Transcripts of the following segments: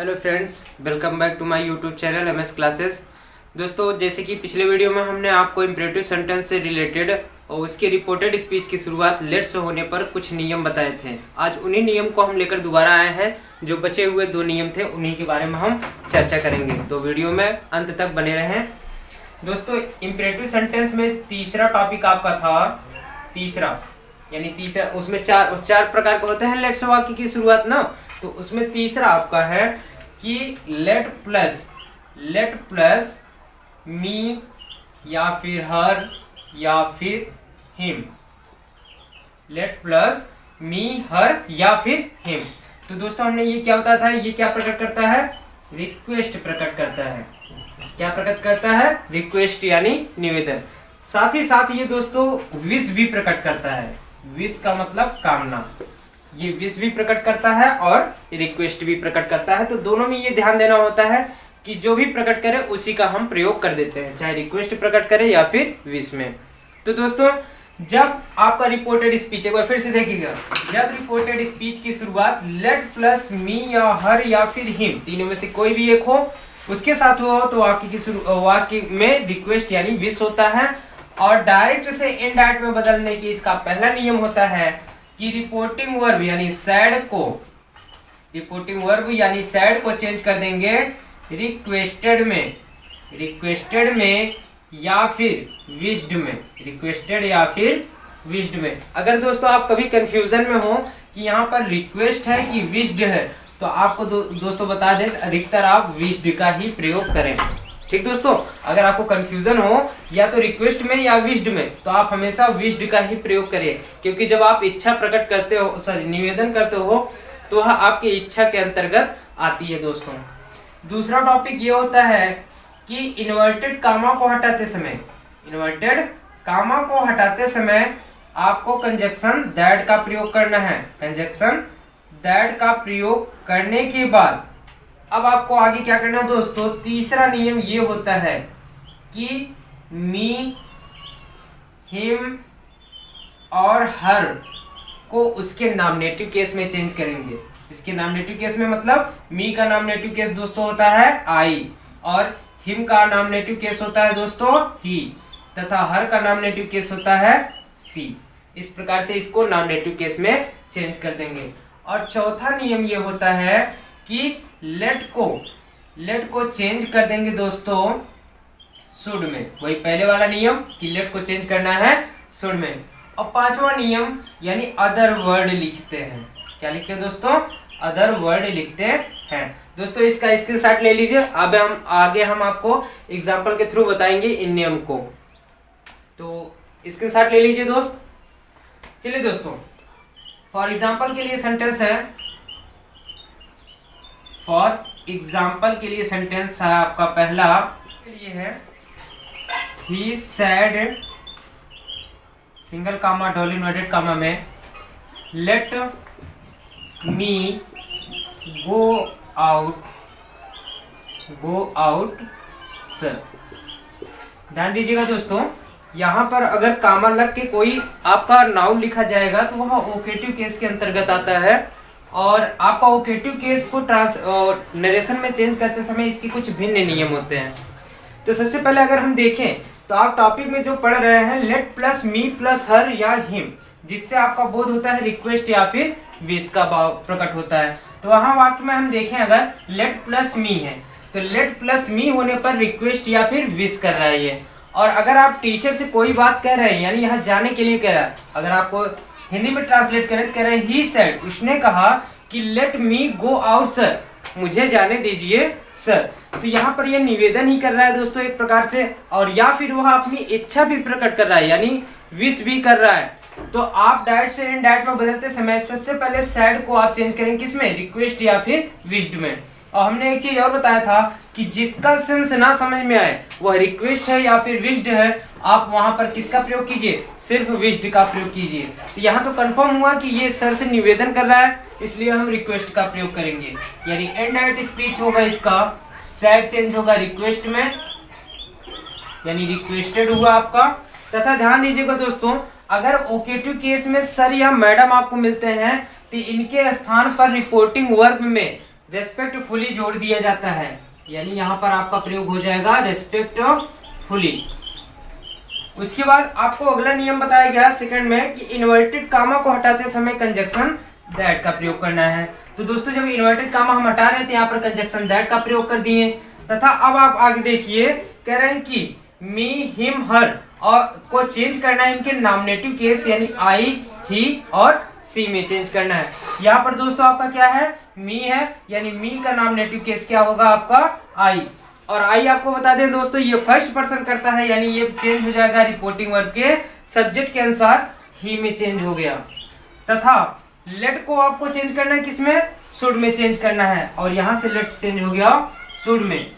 Hello friends, welcome back to my YouTube channel MS classes. दोस्तों, जैसे कि पिछले वीडियो में हमने आपको इम्परेटिव सेंटेंस से रिलेटेड और उसके रिपोर्टेड स्पीच की शुरुआत लेट से होने पर कुछ नियम बताए थे। आज उन्हीं नियम को हम लेकर दोबारा आए हैं। जो बचे हुए 2 नियम थे उन्हीं के बारे में हम चर्चा करेंगे, तो वीडियो में अंत तक बने रहें। दोस्तों, इम्परेटिव सेंटेंस में तीसरा टॉपिक आपका था तीसरा, उसमें चार प्रकार के होते हैं लेट से वाक्य की शुरुआत ना। तो उसमें तीसरा आपका है कि लेट प्लस मी या फिर हर या फिर हिम। लेट प्लस मी, हर या फिर हिम। तो दोस्तों, हमने ये क्या बताया था, ये क्या प्रकट करता है? रिक्वेस्ट प्रकट करता है। क्या प्रकट करता है? रिक्वेस्ट यानी निवेदन। साथ ही साथ ये दोस्तों विश भी प्रकट करता है। विश का मतलब कामना। ये विश भी प्रकट करता है और रिक्वेस्ट भी प्रकट करता है। तो दोनों में ये ध्यान देना होता है कि जो भी प्रकट करे उसी का हम प्रयोग कर देते हैं, चाहे रिक्वेस्ट प्रकट करे या फिर विश में। तो दोस्तों, जब आपका रिपोर्टेड स्पीच, एक बार फिर से देखिएगा, जब रिपोर्टेड स्पीच की शुरुआत लेट प्लस मी या हर या फिर हिम, तीनों में से कोई भी एक हो, उसके साथ हुआ हो, तो वाक्य में रिक्वेस्ट यानी विश होता है। और डायरेक्ट से इनडायरेक्ट में बदलने की इसका पहला नियम होता है कि रिपोर्टिंग वर्ब यानी सैड को चेंज कर देंगे रिक्वेस्टेड में या फिर विश्ड में। रिक्वेस्टेड या फिर विश्ड में। अगर दोस्तों आप कभी कंफ्यूजन में हो कि यहाँ पर रिक्वेस्ट है कि विश्ड है, तो आपको दोस्तों बता दें, अधिकतर आप विश्ड का ही प्रयोग करें। ठीक दोस्तों, अगर आपको कंफ्यूजन हो या तो रिक्वेस्ट में या विश्ड में, तो आप हमेशा विश्ड का ही प्रयोग करें, क्योंकि जब आप इच्छा प्रकट करते हो, निवेदन करते हो, तो वह आपकी इच्छा के अंतर्गत आती है। दोस्तों, दूसरा टॉपिक ये होता है कि इन्वर्टेड कामा को हटाते समय आपको कंजक्शन दैट का प्रयोग करना है। कंजक्शन दैट का प्रयोग करने के बाद अब आपको आगे क्या करना है दोस्तों? तीसरा नियम ये होता है कि मी, हिम और हर को उसके नॉमिनेटिव केस में चेंज करेंगे। इसके नॉमिनेटिव केस में मतलब मी का नॉमिनेटिव केस दोस्तों होता है आई, और हिम का नॉमिनेटिव केस होता है दोस्तों ही, तथा हर का नॉमिनेटिव केस होता है सी। इस प्रकार से इसको नॉमिनेटिव केस में चेंज कर देंगे। और चौथा नियम ये होता है कि लेट को चेंज कर देंगे दोस्तों शुड में। वही पहले वाला नियम कि लेट को चेंज करना है शुड में। और पांचवा नियम यानी अदर वर्ड लिखते हैं। क्या लिखते हैं दोस्तों? अदर वर्ड लिखते हैं। दोस्तों, इसका स्क्रीनशॉट ले लीजिए। अब हम आपको एग्जांपल के थ्रू बताएंगे इन नियम को, तो स्क्रीनशॉट ले लीजिए दोस्त। चलिए दोस्तों, फॉर एग्जांपल के लिए सेंटेंस है, आपका पहला के लिए है, ही sad single comma double inverted comma में let me go out sir. ध्यान दीजिएगा दोस्तों, यहाँ पर अगर कामा लग के कोई आपका नाउन लिखा जाएगा तो वह ओकेटिव केस के अंतर्गत आता है। और आपका ओकेटिव केस को नरेशन में चेंज करते समय इसके कुछ भिन्न नियम होते हैं। तो सबसे पहले अगर हम देखें तो आप टॉपिक में जो पढ़ रहे हैं लेट प्लस मी प्लस हर या हिम, जिससे आपका बोध होता है रिक्वेस्ट या फिर विश का भाव प्रकट होता है। तो वहां वाक्य में हम देखें, अगर लेट प्लस मी है तो लेट प्लस मी होने पर रिक्वेस्ट या फिर विश कर रहा है ये। और अगर आप टीचर से कोई बात कह रहे हैं, यानी यहाँ जाने के लिए कह रहा है, अगर आपको हिंदी में ट्रांसलेट करें तो कह रहे हैं ही सेड, उसने कहा कि let me go out sir, मुझे जाने दीजिए सर। तो यहाँ पर ये निवेदन ही कर रहा है दोस्तों एक प्रकार से, और या फिर वह अपनी इच्छा भी प्रकट कर रहा है, यानी विश भी कर रहा है। तो आप डायरेक्ट से इनडायरेक्ट में बदलते समय सबसे पहले सैड को आप चेंज करेंगे किसमें? रिक्वेस्ट या फिर विश्ड में। और हमने एक चीज और बताया था कि जिसका सेंस ना समझ में आए, वह रिक्वेस्ट है या फिर विश्ड है, आप वहां पर किसका प्रयोग कीजिए? सिर्फ विश्ड का प्रयोग कीजिए। तो यहाँ तो कंफर्म हुआ कि ये सर से निवेदन कर रहा है, इसलिए हम रिक्वेस्ट का प्रयोग करेंगे। यानी इनडायरेक्ट स्पीच होगा इसका, सैड चेंज होगा रिक्वेस्ट में, यानी रिक्वेस्टेड हुआ आपका। तथा ध्यान दीजिएगा दोस्तों, अगर ओकेटिव केस में सर या मैडम आपको मिलते हैं तो इनके स्थान पर रिपोर्टिंग वर्ब में रेस्पेक्टफुली जोड़ दिया जाता है, यानी यहाँ पर आपका प्रयोग हो जाएगा रेस्पेक्टफुली। उसके बाद आपको अगला नियम बताया गया सेकंड में कि इन्वर्टेड कामा को हटाते समय कंजक्शन दैट का प्रयोग करना है। तो दोस्तों जब इन्वर्टेड कामा हम हटा रहे थे यहाँ पर कंजक्शन दैट का प्रयोग कर दिए, तथा अब आप आगे देखिए कह रहे हैं कि मी, हिम, हर और को चेंज करना है इनके नॉमिनेटिव केस यानी आई, ही और सी में चेंज करना है। यहाँ पर दोस्तों आपका क्या है, मी है, यानी मी का नॉमिनेटिव केस क्या होगा आपका आई, और आई आपको बता दें दोस्तों ये फर्स्ट पर्सन करता है, यानी ये चेंज हो जाएगा रिपोर्टिंग वर्ब के सब्जेक्ट के अनुसार ही में चेंज हो गया। तथा लेट को आपको चेंज करना है किसमें, शुड में चेंज करना है, और यहां से लेट चेंज हो गया शुड में।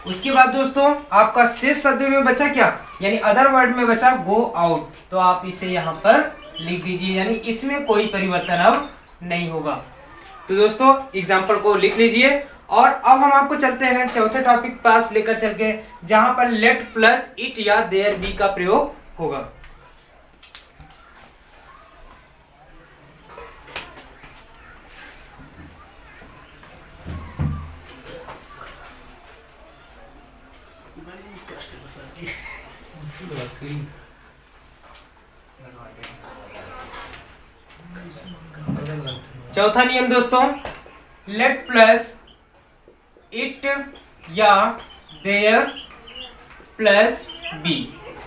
उसके बाद दोस्तों आपका शेष शब्द में बचा क्या, यानी अदर वर्ड में बचा गो आउट, तो आप इसे यहाँ पर लिख दीजिए, यानी इसमें कोई परिवर्तन अब नहीं होगा। तो दोस्तों एग्जाम्पल को लिख लीजिए, और अब हम आपको चलते हैं चौथे टॉपिक पास लेकर चल के, जहां पर लेट प्लस इट या देयर बी का प्रयोग होगा। चौथा नियम दोस्तों, लेट प्लस इट या देयर प्लस बी,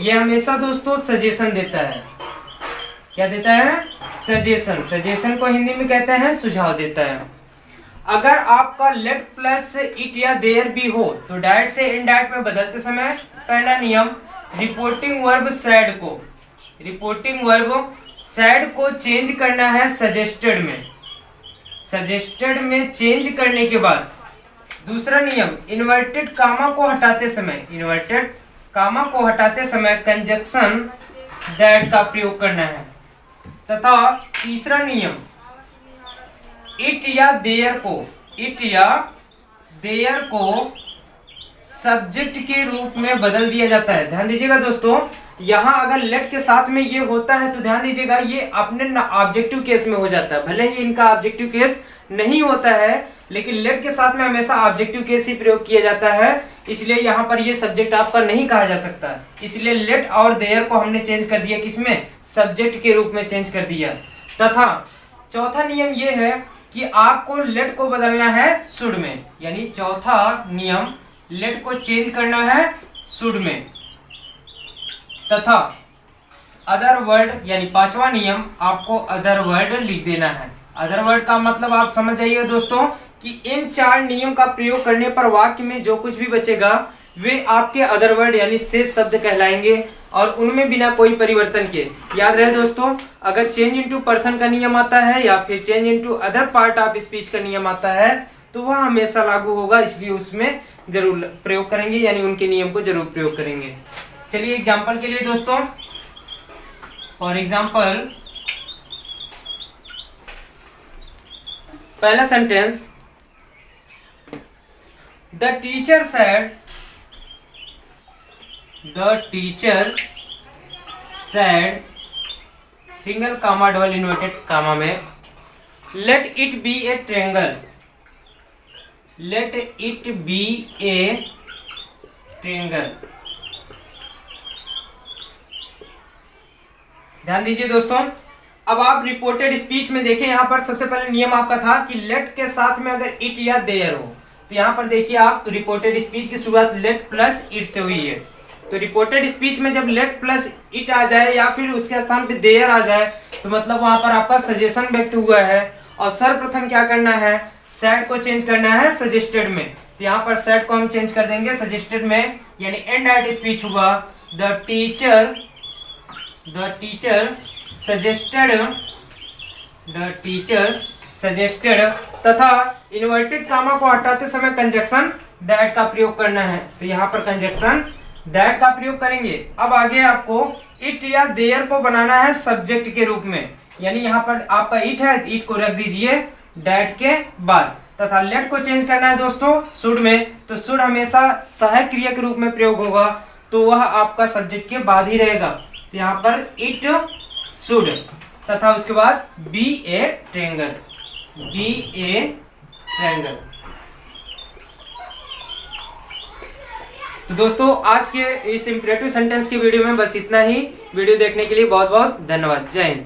ये हमेशा दोस्तों सजेशन देता है। क्या देता है, सजेशन। सजेशन को हिंदी में कहते हैं सुझाव देता है। अगर आपका लेट प्लस इट या देयर बी हो तो डायरेक्ट से इनडायरेक्ट में बदलते समय पहला नियम, रिपोर्टिंग वर्ब सैड को, रिपोर्टिंग वर्ब सैड को चेंज करना है सजेस्टेड में, सजेस्टेड में चेंज करने के बाद दूसरा नियम, इन्वर्टेड कामा को हटाते समय, इन्वर्टेड कामा को हटाते समय कंजक्शन दैट का प्रयोग करना है। तथा तीसरा नियम, इट या देयर को, इट या देयर को सब्जेक्ट के रूप में बदल दिया जाता है। ध्यान दीजिएगा दोस्तों, यहाँ अगर लेट के साथ में ये होता है तो ध्यान दीजिएगा ये अपने ऑब्जेक्टिव केस में हो जाता है, भले ही इनका ऑब्जेक्टिव केस नहीं होता है, लेकिन लेट के साथ में हमेशा ऑब्जेक्टिव केस ही प्रयोग किया जाता है, इसलिए यहाँ पर ये सब्जेक्ट आपका नहीं कहा जा सकता, इसलिए लेट और देयर को हमने चेंज कर दिया किसमें, सब्जेक्ट के रूप में चेंज कर दिया। तथा चौथा नियम ये है कि आपको लेट को बदलना है शुड में, यानी चौथा नियम लेट को चेंज करना है शुड में। तथा अदर वर्ड यानी पांचवा नियम, आपको अदर वर्ड लिख देना है। अदर वर्ड का मतलब आप समझ जाइए दोस्तों कि इन चार नियम का प्रयोग करने पर वाक्य में जो कुछ भी बचेगा वे आपके अदर वर्ड यानी शेष शब्द कहलाएंगे, और उनमें बिना कोई परिवर्तन के। याद रहे दोस्तों, अगर चेंज इनटू पर्सन का नियम आता है या फिर change into other part of speech का नियम आता है तो वह हमेशा लागू होगा, इसलिए उसमें जरूर प्रयोग करेंगे, यानी उनके नियम को जरूर प्रयोग करेंगे। चलिए एग्जाम्पल के लिए दोस्तों, फॉर एग्जाम्पल पहला sentence, the teacher said, the teacher said, single comma double inverted comma में, let it be A triangle, let it be A triangle. ध्यान दीजिए दोस्तों, अब आप रिपोर्टेड स्पीच में देखें, यहाँ पर सबसे पहले नियम आपका था कि लेट के साथ में अगर इट या देयर हो, तो यहाँ पर देखिए आप रिपोर्टेड स्पीच की शुरुआत लेट प्लस इट से हुई है, तो रिपोर्टेड स्पीच में जब लेट प्लस इट आ जाए या फिर उसके स्थान पे देयर आ जाए तो मतलब वहां पर आपका सजेशन व्यक्त हुआ है, और सर्वप्रथम क्या करना है, सैड को चेंज करना है सजेस्टेड में, तो यहाँ पर सैड को हम चेंज कर देंगे सजेस्टेड में, यानी इनडायरेक्ट स्पीच हुआ, द टीचर सजेस्टेड, तथा इन्वर्टेड कामा को हटाते समय कंजक्शन दैट का प्रयोग करना है, तो यहाँ पर कंजक्शन दैट का प्रयोग करेंगे। अब आगे आपको इट या देयर को बनाना है सब्जेक्ट के रूप में, यानी यहाँ पर आपका इट है, इट को रख दीजिए दैट के बाद, तथा लेट को चेंज करना है दोस्तों शुड में, तो शुड हमेशा सहायक क्रिया के रूप में प्रयोग होगा, तो वह आपका सब्जेक्ट के बाद ही रहेगा, तो यहाँ पर इट शुड, तथा उसके बाद बी ए ट्रायंगल, बी ए ट्रायंगल। तो दोस्तों आज के इस इंपरेटिव सेंटेंस की वीडियो में बस इतना ही। वीडियो देखने के लिए बहुत बहुत धन्यवाद। जय हिंद।